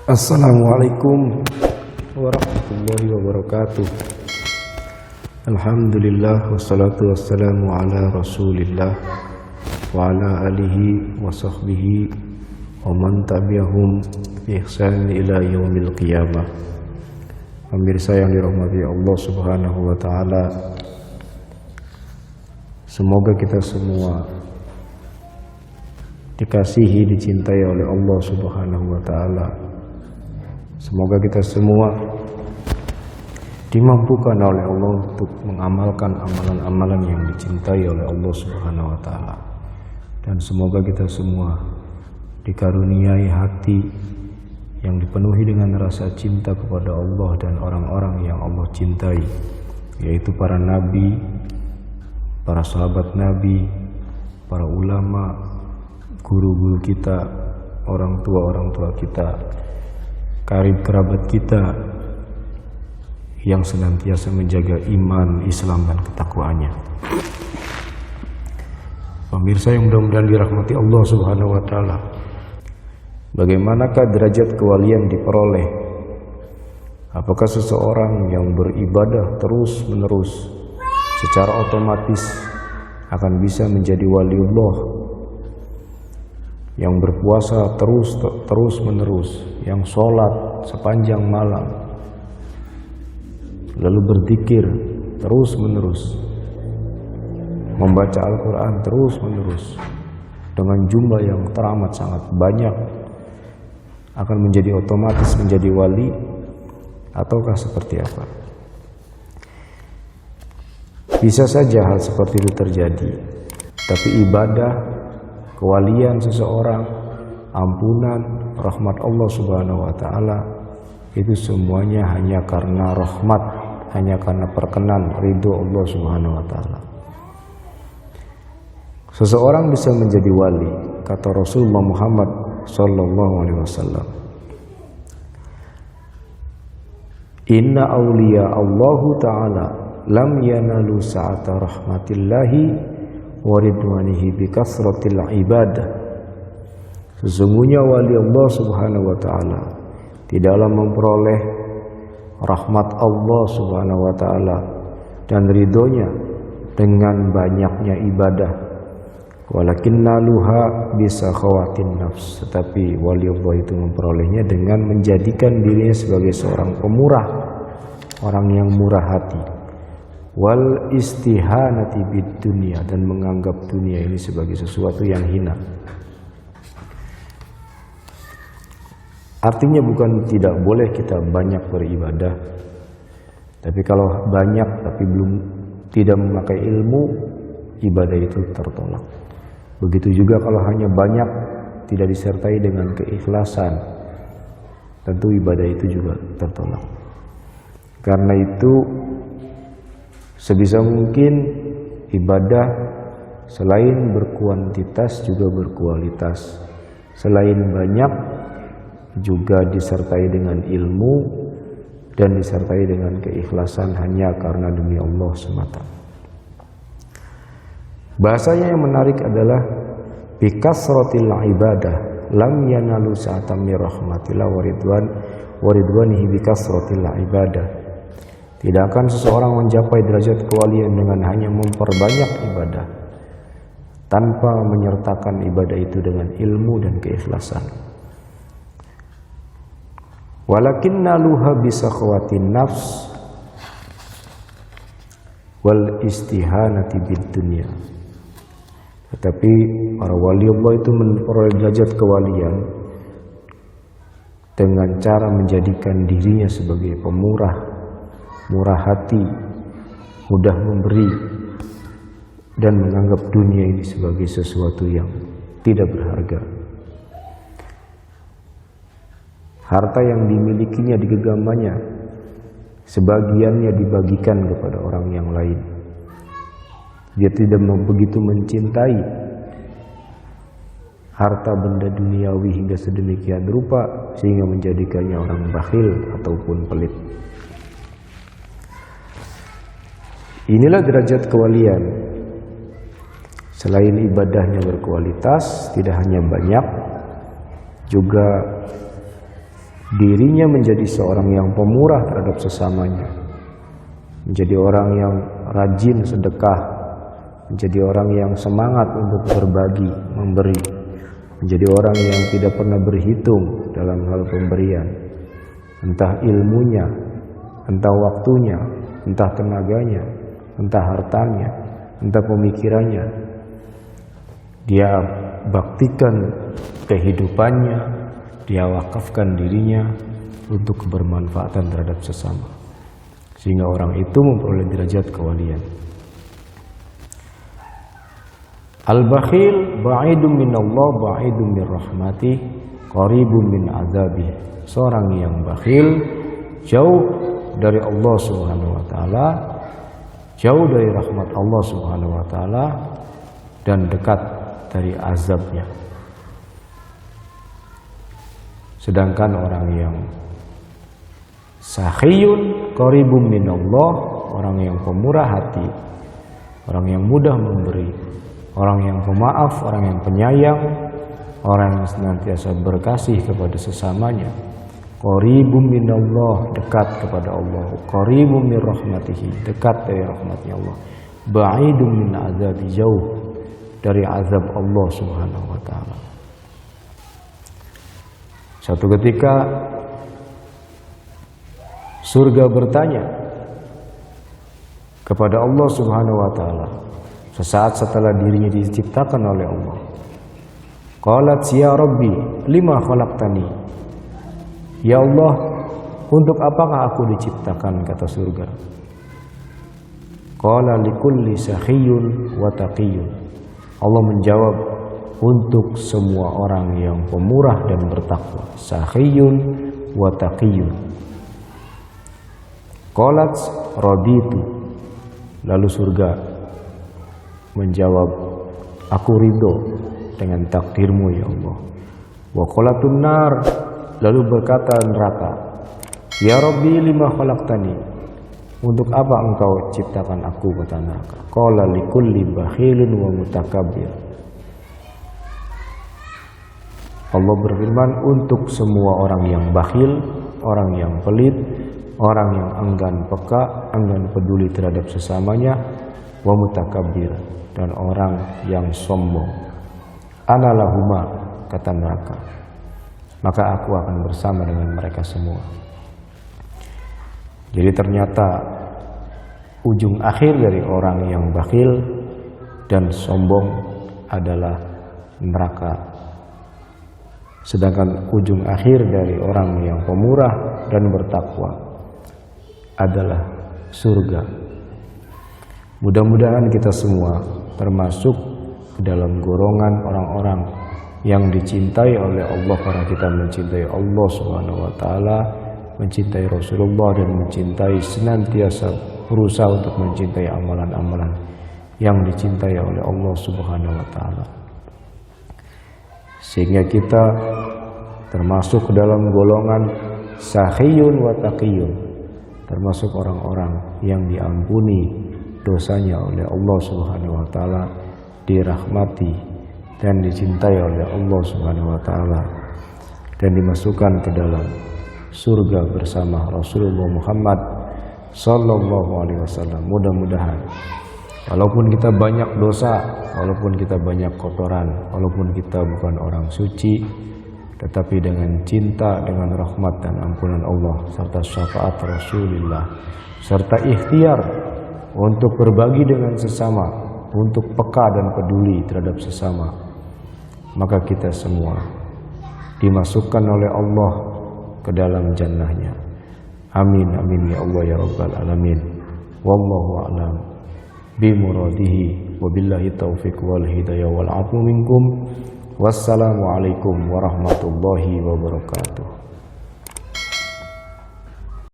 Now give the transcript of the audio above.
Assalamualaikum warahmatullahi wabarakatuh. Alhamdulillah wassalatu wassalamu ala rasulillah wa ala alihi wa sahbihi wa man tabi'ahum bi ihsan ila yaumil qiyamah. Pemirsa yang dirahmati Allah Subhanahu wa taala, semoga kita semua dikasihi, dicintai oleh Allah Subhanahu wa taala. Semoga kita semua dimampukan oleh Allah untuk mengamalkan amalan-amalan yang dicintai oleh Allah Subhanahu wa taala. Dan semoga kita semua dikaruniai hati yang dipenuhi dengan rasa cinta kepada Allah dan orang-orang yang Allah cintai, yaitu para nabi, para sahabat nabi, para ulama, guru-guru kita, orang tua kita, karib kerabat kita yang senantiasa menjaga iman, Islam dan ketakwaannya. Pemirsa yang mudah-mudahan dirahmati Allah Subhanahu wa taala, bagaimanakah derajat kewalian diperoleh? Apakah seseorang yang beribadah terus-menerus secara otomatis akan bisa menjadi waliullah, yang berpuasa terus-menerus, yang sholat sepanjang malam, lalu berzikir terus-menerus, membaca Al-Quran terus-menerus dengan jumlah yang teramat sangat banyak, akan menjadi otomatis menjadi wali, ataukah seperti apa? Bisa saja hal seperti itu terjadi, tapi ibadah, kewalian seseorang, ampunan, rahmat Allah Subhanahu wa taala, itu semuanya hanya karena rahmat, hanya karena perkenan ridho Allah Subhanahu wa taala. Seseorang bisa menjadi wali, kata Rasulullah Muhammad sallallahu alaihi wasallam, inna awliya Allahu ta'ala lam yanalu sa'ata rahmatillahi wa ridwanihi bi kasratil ibadah. Sesungguhnya wali Allah Subhanahu wa taala tidaklah memperoleh rahmat Allah Subhanahu wa taala dan ridhonya dengan banyaknya ibadah, walakin naluha bisa khawatin nafs, tetapi wali Allah itu memperolehnya dengan menjadikan dirinya sebagai seorang pemurah, orang yang murah hati, wal istihanati bid dunia, dan menganggap dunia ini sebagai sesuatu yang hina. Artinya bukan tidak boleh kita banyak beribadah, tapi kalau banyak tapi tidak memakai ilmu, ibadah itu tertolak. Begitu juga kalau hanya banyak tidak disertai dengan keikhlasan, tentu ibadah itu juga tertolak. Karena itu sebisa mungkin ibadah selain berkuantitas juga berkualitas, selain banyak juga disertai dengan ilmu dan disertai dengan keikhlasan hanya karena demi Allah semata. Bahasanya yang menarik adalah bikasratil ibadah lam yanalu sa'atan min rahmatillah wa ridwanihi bikasratil ibadah. Tidak akan seseorang mencapai derajat kewalian dengan hanya memperbanyak ibadah tanpa menyertakan ibadah itu dengan ilmu dan keikhlasan. Walakin naluha bisa khawatin nafs wal istihanati bid dunya. Tetapi para wali Allah itu memperoleh derajat kewalian dengan cara menjadikan dirinya sebagai pemurah, murah hati, mudah memberi, dan menganggap dunia ini sebagai sesuatu yang tidak berharga. Harta yang dimilikinya, digenggamannya, sebagiannya dibagikan kepada orang yang lain. Dia tidak begitu mencintai harta benda duniawi hingga sedemikian rupa sehingga menjadikannya orang bakhil ataupun pelit. Inilah derajat kewalian. Selain ibadahnya berkualitas, tidak hanya banyak, juga dirinya menjadi seorang yang pemurah terhadap sesamanya, menjadi orang yang rajin sedekah, menjadi orang yang semangat untuk berbagi, memberi, menjadi orang yang tidak pernah berhitung dalam hal pemberian, entah ilmunya, entah waktunya, entah tenaganya, entah hartanya, entah pemikirannya. Dia baktikan kehidupannya, dia wakafkan dirinya untuk kebermanfaatan terhadap sesama, sehingga orang itu memperoleh derajat kewalian. Al-bakhil ba'idun minallah ba'idun min rahmatih qaribun min azabih. Seorang yang bakhil jauh dari Allah Subhanahu wa taala, jauh dari rahmat Allah Subhanahu wa taala, dan dekat dari azabnya. Sedangkan orang yang sakhiyun qaribun minallah, orang yang pemurah hati, orang yang mudah memberi, orang yang pemaaf, orang yang penyayang, orang yang senantiasa berkasih kepada sesamanya, qaribun minallah, dekat kepada Allah, qaribun min rahmatihi, dekat dari rahmatnya Allah, ba'idun min azabi, jauh dari azab Allah Subhanahu wa taala. Suatu ketika surga bertanya kepada Allah Subhanahu wa taala sesaat setelah dirinya diciptakan oleh Allah. Qalat ya Rabbi lima khalaqtani. Ya Allah, untuk apakah aku diciptakan, kata surga. Qala likulli sakhiyun wa taqiyun. Allah menjawab, untuk semua orang yang pemurah dan bertakwa, sakhiyun wa taqiyun. Qalat raditu. Lalu surga menjawab, aku ridho dengan takdirmu ya Allah. Wa qalatun nar. Lalu berkata neraka, ya Rabbi lima khalaqtani. Untuk apa engkau ciptakan aku, kata neraka. Qala likulli bakhilun wa mutakabbir. Allah berfirman, untuk semua orang yang bakhil, orang yang pelit, orang yang enggan peka, enggan peduli terhadap sesamanya, wa mutakabbir, dan orang yang sombong. Analahuma, kata neraka, maka aku akan bersama dengan mereka semua. Jadi ternyata ujung akhir dari orang yang bakhil dan sombong adalah neraka, sedangkan ujung akhir dari orang yang pemurah dan bertakwa adalah surga. Mudah-mudahan kita semua termasuk dalam golongan orang-orang yang dicintai oleh Allah, karena kita mencintai Allah Subhanahu wa taala, mencintai Rasulullah, dan mencintai, senantiasa berusaha untuk mencintai amalan-amalan yang dicintai oleh Allah Subhanahu wa taala, sehingga kita termasuk dalam golongan sakhiyun wa taqiyun, termasuk orang-orang yang diampuni dosanya oleh Allah Subhanahu wa taala, dirahmati dan dicintai oleh Allah Subhanahu wa taala, dan dimasukkan ke dalam surga bersama Rasulullah Muhammad sallallahu alaihi wasallam. Mudah-mudahan walaupun kita banyak dosa, walaupun kita banyak kotoran, walaupun kita bukan orang suci, tetapi dengan cinta, dengan rahmat dan ampunan Allah serta syafaat Rasulullah, serta ikhtiar untuk berbagi dengan sesama, untuk peka dan peduli terhadap sesama, maka kita semua dimasukkan oleh Allah ke dalam jannahnya. Amin amin ya Allah ya rabbal alamin. Wallahu a'lam bimuradihi, wabillahi taufiq wal hidayah wal afu minkum. Wassalamu alaikum warahmatullahi wabarakatuh.